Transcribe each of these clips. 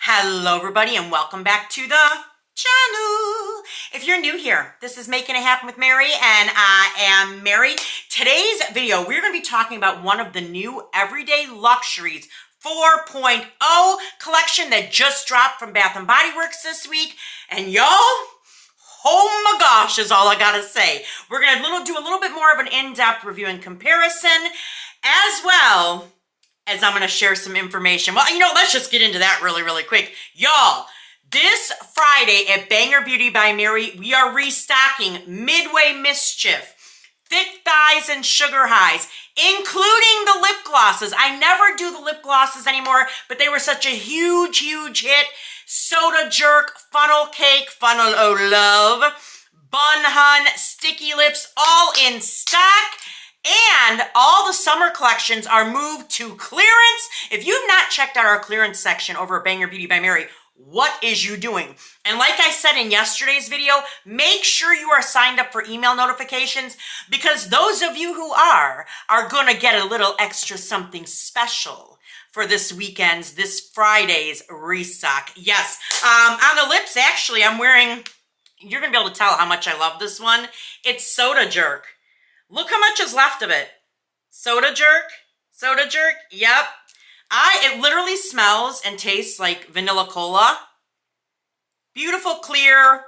Hello everybody and welcome back to the channel. If you're new here, this is Making It Happen with Mary and I am Mary. Today's video, we're going to be talking about one of the new Everyday Luxuries 4.0 collection that just dropped from Bath & Body Works this week. And y'all, oh my gosh is all I gotta say. We're going to do a little bit more of an in-depth review and comparison, as well as I'm going to share some information. Well, let's just get into that really quick. Y'all, this Friday at Banger Beauty by Mary, we are restocking Midway Mischief, Thick Thighs and Sugar Highs, including the lip glosses. I never do the lip glosses anymore, but they were such a huge hit. Soda Jerk, Funnel Cake, Funnel O Love, Bun Hun, Sticky Lips, all in stock. And all the summer collections are moved to clearance. If you've not checked out our clearance section over at Banger Beauty by Mary, what is you doing? And like I said in yesterday's video, make sure you are signed up for email notifications, because those of you who are going to get a little extra something special for this Friday's restock. Yes, on the lips, actually, I'm wearing, you're going to be able to tell how much I love this one. It's Soda Jerk. Look how much is left of it. Soda Jerk, yep. It literally smells and tastes like vanilla cola. Beautiful, clear,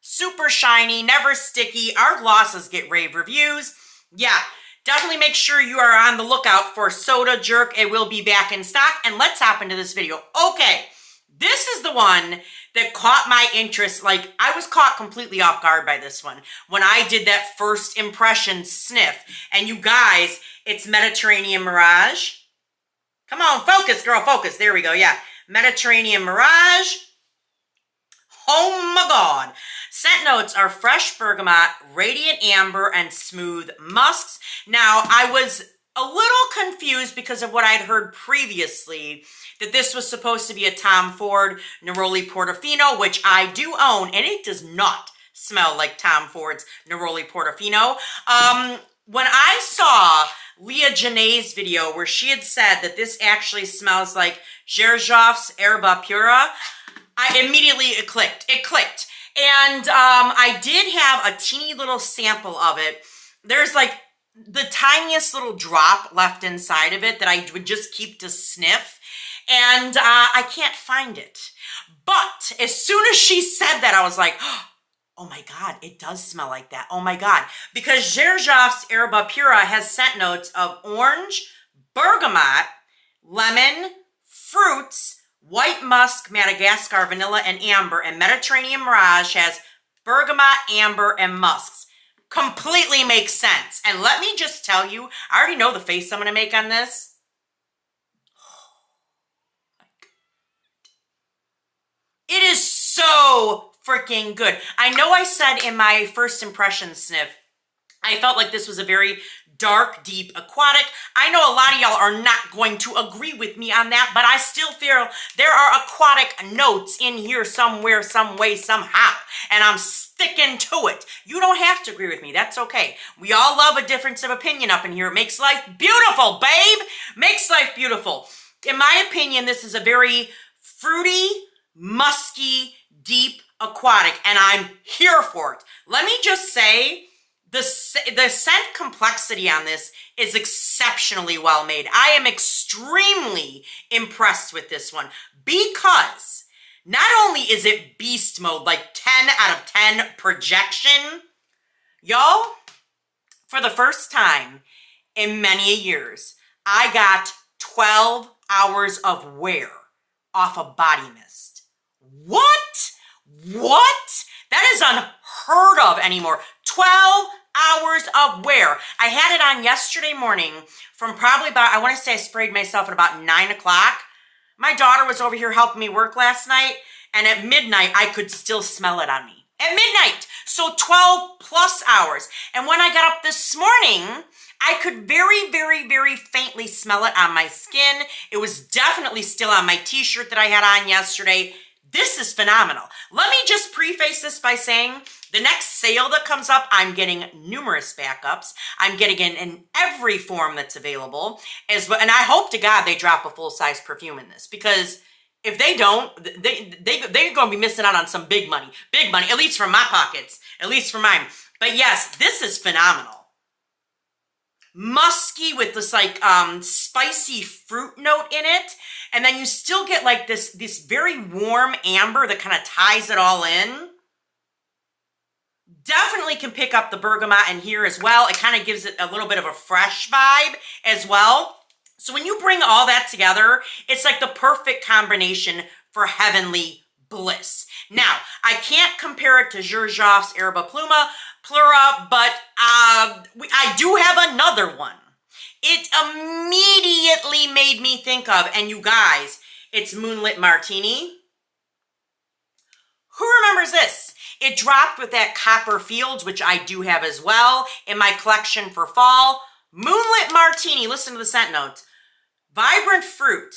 super shiny, never sticky. Our glosses get rave reviews. Yeah, definitely make sure you are on the lookout for Soda Jerk. It will be back in stock. And let's hop into this video. Okay, this is the one that caught my interest. Like, I was caught completely off guard by this one when I did that first impression sniff. And you guys, it's Mediterranean Mirage. Come on, focus, girl, focus. There we go, yeah. Mediterranean Mirage. Oh my God. Scent notes are fresh bergamot, radiant amber, and smooth musks. Now, I was a little confused because of what I'd heard previously, that this was supposed to be a Tom Ford Neroli Portofino, which I do own, and it does not smell like Tom Ford's Neroli Portofino. When I saw Leah Janae's video where she had said that this actually smells like Xerjoff's Herba Pura, it clicked. And I did have a teeny little sample of it. There's like the tiniest little drop left inside of it that I would just keep to sniff. And I can't find it. But as soon as she said that, I was like, oh my God, it does smell like that. Oh my God. Because Xerjoff's Herba Pura has scent notes of orange, bergamot, lemon, fruits, white musk, Madagascar, vanilla, and amber. And Mediterranean Mirage has bergamot, amber, and musks. Completely makes sense. And let me just tell you, I already know the face I'm going to make on this. It is so freaking good. I know I said in my first impression sniff, I felt like this was a very dark, deep, aquatic. I know a lot of y'all are not going to agree with me on that, but I still feel there are aquatic notes in here somewhere, some way, somehow, and I'm sticking to it. You don't have to agree with me. That's okay. We all love a difference of opinion up in here. It makes life beautiful, babe. Makes life beautiful. In my opinion, this is a very fruity, musky, deep, aquatic, and I'm here for it. Let me just say, the scent complexity on this is exceptionally well made. I am extremely impressed with this one, because not only is it beast mode, like 10 out of 10 projection, y'all, for the first time in many years, I got 12 hours of wear off a body mist. What? That is unheard of anymore. 12 hours of wear. I had it on yesterday morning from probably about, I want to say I sprayed myself at about 9 o'clock. My daughter was over here helping me work last night, and at midnight, I could still smell it on me. At midnight. So 12 plus hours. And when I got up this morning, I could very faintly smell it on my skin. It was definitely still on my t-shirt that I had on yesterday. This is phenomenal. Let me just preface this by saying the next sale that comes up, I'm getting numerous backups. I'm getting it in every form that's available. And I hope to God they drop a full-size perfume in this, because If they don't, they're going to be missing out on some big money, at least from my pockets, at least for mine. But yes, this is phenomenal. Musky with this like spicy fruit note in it. And then you still get like this very warm amber that kind of ties it all in. Definitely can pick up the bergamot in here as well. It kind of gives it a little bit of a fresh vibe as well. So when you bring all that together, it's like the perfect combination for heavenly bliss. Now, I can't compare it to Xerjoff's Erba Plura, but I do have another one. It immediately made me think of, and you guys, it's Moonlit Martini. Who remembers this? It dropped with that Copper Fields, which I do have as well in my collection for fall. Moonlit Martini, listen to the scent notes. Vibrant fruit,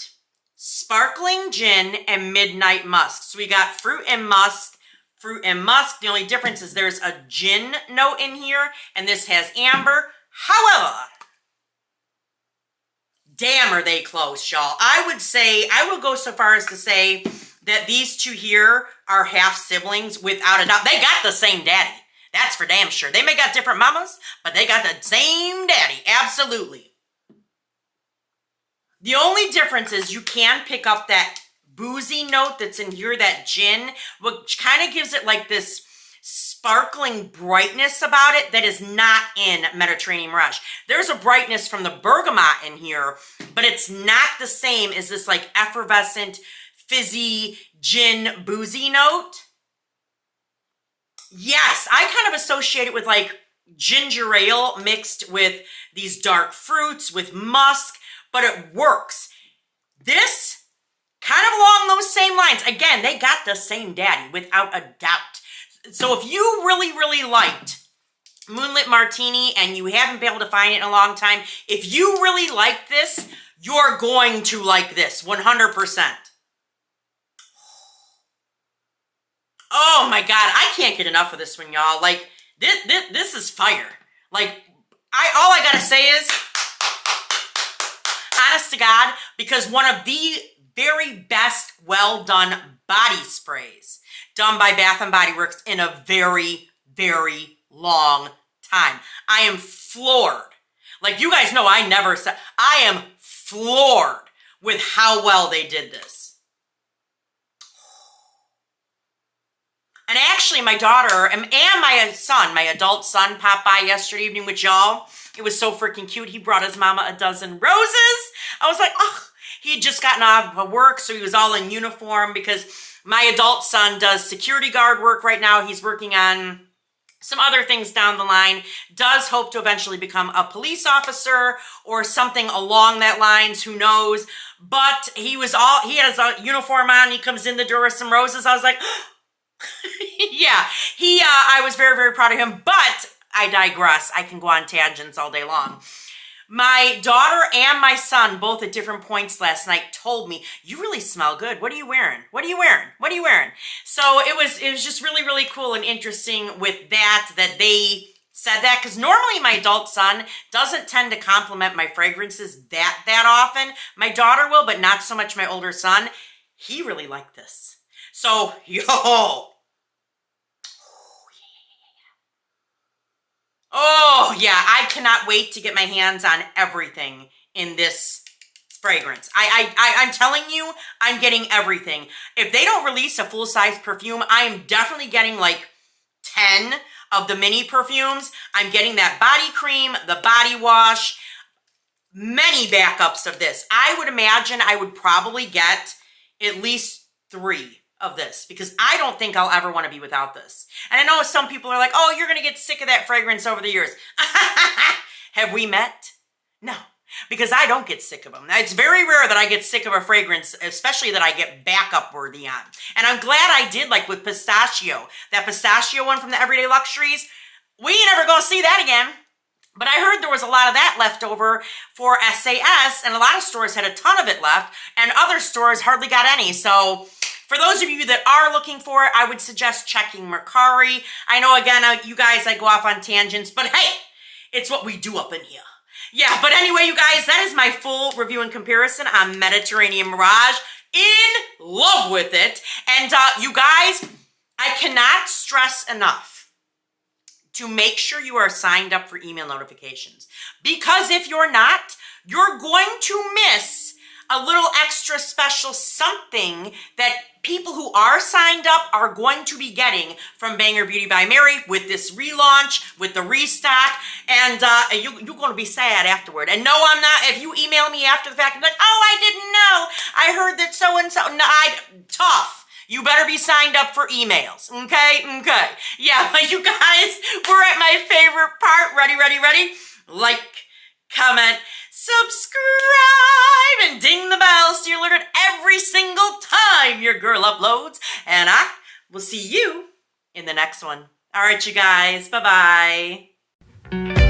sparkling gin, and midnight musk. So we got fruit and musk. The only difference is there's a gin note in here, and this has amber. However, damn are they close, y'all. I would go so far as to say that these two here are half siblings without a doubt. They got the same daddy. That's for damn sure. They may got different mamas, but they got the same daddy. Absolutely. The only difference is you can pick up that boozy note that's in here, that gin, which kind of gives it like this sparkling brightness about it that is not in Mediterranean Mirage. There's a brightness from the bergamot in here, but it's not the same as this like effervescent, fizzy, gin, boozy note. Yes, I kind of associate it with like ginger ale mixed with these dark fruits, with musk, but it works. This, kind of along those same lines. Again, they got the same daddy, without a doubt. So if you really, really liked Moonlit Martini and you haven't been able to find it in a long time, if you really like this, you're going to like this, 100%. Oh my God, I can't get enough of this one, y'all. Like, this is fire. Like, all I gotta say is, honest to God, because one of the very best well-done body sprays done by Bath & Body Works in a very, very long time. I am floored. Like, you guys know I never said, I am floored with how well they did this. And actually, my daughter and my son, my adult son, popped by yesterday evening with y'all. It was so freaking cute. He brought his mama a dozen roses. I was like, oh, he had just gotten off of work, so he was all in uniform because my adult son does security guard work right now. He's working on some other things down the line, does hope to eventually become a police officer or something along that lines, who knows. But he has a uniform on, he comes in the door with some roses. I was like, yeah, I was very, very proud of him, but I digress. I can go on tangents all day long. My daughter and my son, both at different points last night, told me, you really smell good. What are you wearing? What are you wearing? What are you wearing? So it was just really, really cool and interesting with that they said that, because normally my adult son doesn't tend to compliment my fragrances that often. My daughter will, but not so much my older son. He really liked this. So, yo. Oh, yeah, I cannot wait to get my hands on everything in this fragrance. I'm telling you, I'm getting everything. If they don't release a full-size perfume, I am definitely getting like 10 of the mini perfumes. I'm getting that body cream, the body wash, many backups of this. I would imagine I would probably get at least 3 of this, because I don't think I'll ever want to be without this. And I know some people are like, oh, you're going to get sick of that fragrance over the years. Have we met? No, because I don't get sick of them. It's very rare that I get sick of a fragrance, especially that I get backup worthy on. And I'm glad I did, like with pistachio. That pistachio one from the Everyday Luxuries, we ain't ever going to see that again. But I heard there was a lot of that left over for SAS, and a lot of stores had a ton of it left, and other stores hardly got any. So for those of you that are looking for it, I would suggest checking Mercari. I know, again, you guys, I go off on tangents, but hey, it's what we do up in here. Yeah, but anyway, you guys, that is my full review and comparison on Mediterranean Mirage. in love with it. And you guys, I cannot stress enough to make sure you are signed up for email notifications. Because if you're not, you're going to miss a little extra special something that people who are signed up are going to be getting from Banger Beauty by Mary with this relaunch, with the restock, and you're going to be sad afterward. And no, I'm not. If you email me after the fact and be like, oh, I didn't know. I heard that so-and-so. No, tough. You better be signed up for emails, okay? Okay. Yeah, but you guys, we're at my favorite part. Ready? Like, comment, subscribe, and ding the bell so you're alerted every single time your girl uploads. And I will see you in the next one. All right, you guys. Bye-bye.